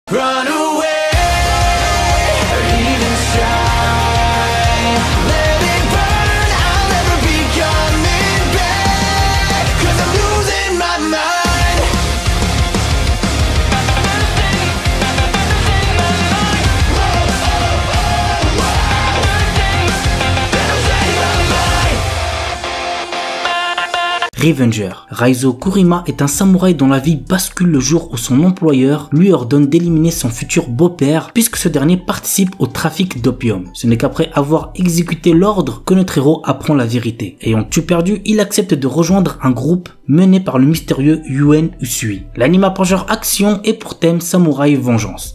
Run away, or even shine. Let it burn, I'll never be coming back. 'Cause I'm losing my mind. Revenger. Raizo Kurima est un samouraï dont la vie bascule le jour où son employeur lui ordonne d'éliminer son futur beau-père puisque ce dernier participe au trafic d'opium. Ce n'est qu'après avoir exécuté l'ordre que notre héros apprend la vérité. Ayant tout perdu, il accepte de rejoindre un groupe mené par le mystérieux Yuen Usui. L'anime a pour genre action et pour thème samouraï vengeance.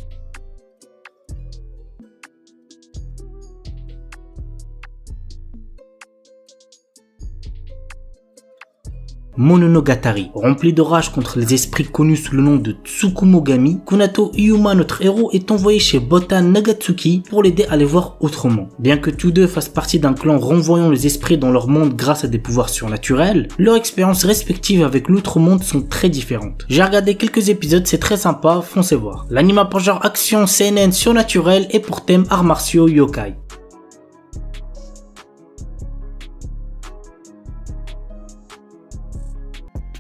Mononogatari. Rempli de rage contre les esprits connus sous le nom de Tsukumogami, Kunato Iyuma, notre héros, est envoyé chez Botan Nagatsuki pour l'aider à les voir autrement. Bien que tous deux fassent partie d'un clan renvoyant les esprits dans leur monde grâce à des pouvoirs surnaturels, leurs expériences respectives avec l'autre monde sont très différentes. J'ai regardé quelques épisodes, c'est très sympa, foncez voir. L'anime a pour genre action, seinen, surnaturel et pour thème arts martiaux yokai.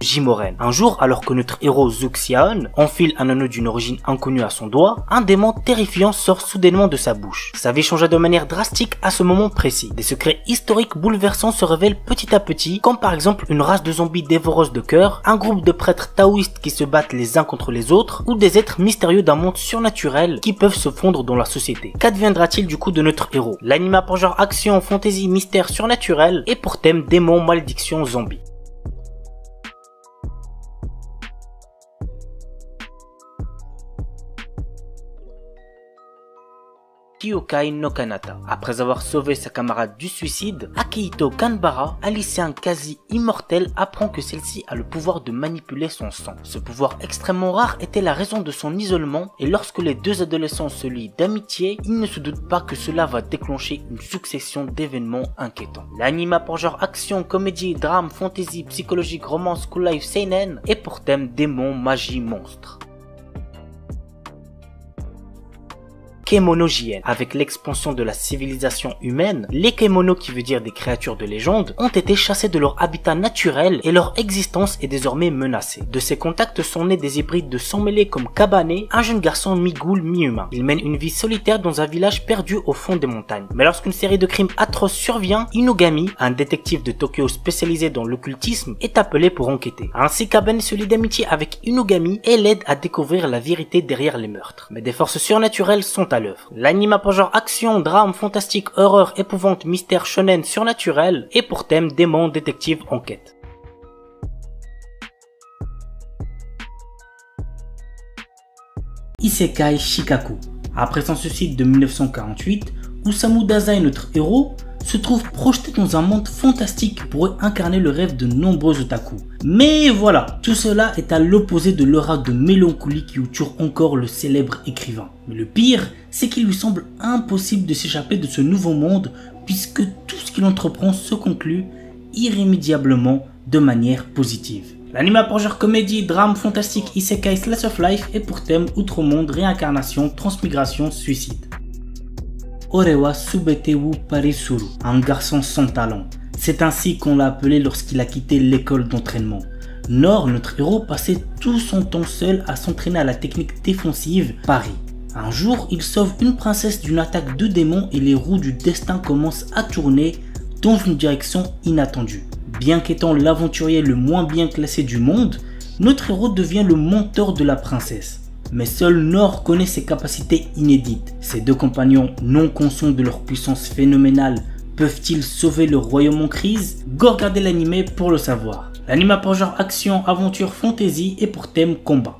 Jimoren. Un jour, alors que notre héros Zuxiaon enfile un anneau d'une origine inconnue à son doigt, un démon terrifiant sort soudainement de sa bouche. Sa vie changea de manière drastique à ce moment précis. Des secrets historiques bouleversants se révèlent petit à petit, comme par exemple une race de zombies dévoreuses de cœur, un groupe de prêtres taoïstes qui se battent les uns contre les autres, ou des êtres mystérieux d'un monde surnaturel qui peuvent se fondre dans la société. Qu'adviendra-t-il du coup de notre héros? L'anime a pour genre action, fantasy, mystère surnaturel et pour thème démons, malédictions, zombies. Kyokai no Kanata. Après avoir sauvé sa camarade du suicide, Akihito Kanbara, un lycéen quasi immortel, apprend que celle-ci a le pouvoir de manipuler son sang. Ce pouvoir extrêmement rare était la raison de son isolement et lorsque les deux adolescents se lient d'amitié, ils ne se doutent pas que cela va déclencher une succession d'événements inquiétants. L'anime a pour genre action, comédie, drame, fantasy, psychologique, romance, school life, seinen et pour thème démons, magie, monstres. Kemono JN. Avec l'expansion de la civilisation humaine, les Kemono, qui veut dire des créatures de légende, ont été chassés de leur habitat naturel et leur existence est désormais menacée. De ces contacts sont nés des hybrides de sang mêlés comme Kabane, un jeune garçon mi-ghoul, mi-humain. Il mène une vie solitaire dans un village perdu au fond des montagnes. Mais lorsqu'une série de crimes atroces survient, Inugami, un détective de Tokyo spécialisé dans l'occultisme, est appelé pour enquêter. Ainsi, Kabane se lie d'amitié avec Inugami et l'aide à découvrir la vérité derrière les meurtres. Mais des forces surnaturelles sont à l'œuvre. L'anime a pour genre action, drame, fantastique, horreur, épouvante, mystère, shonen, surnaturel et pour thème démon, détective, enquête. Isekai Shikaku. Après son suicide de 1948, Osamu Dazai, notre héros, se trouve projeté dans un monde fantastique qui pourrait incarner le rêve de nombreux otaku. Mais voilà, tout cela est à l'opposé de l'aura de mélancolie qui entoure encore le célèbre écrivain. Mais le pire, c'est qu'il lui semble impossible de s'échapper de ce nouveau monde puisque tout ce qu'il entreprend se conclut irrémédiablement de manière positive. L'anime a pour genre comédie, drame, fantastique, isekai, slice of life et pour thème outre-monde, réincarnation, transmigration, suicide. Orewa Subete wu Parisuru, un garçon sans talent. C'est ainsi qu'on l'a appelé lorsqu'il a quitté l'école d'entraînement. Nor, notre héros, passait tout son temps seul à s'entraîner à la technique défensive Pari. Un jour, il sauve une princesse d'une attaque de démons et les roues du destin commencent à tourner dans une direction inattendue. Bien qu'étant l'aventurier le moins bien classé du monde, notre héros devient le mentor de la princesse. Mais seul Nor connaît ses capacités inédites. Ses deux compagnons, non conscients de leur puissance phénoménale, peuvent-ils sauver le royaume en crise? Go regarder l'anime pour le savoir. L'anime a pour genre action, aventure, fantasy et pour thème combat.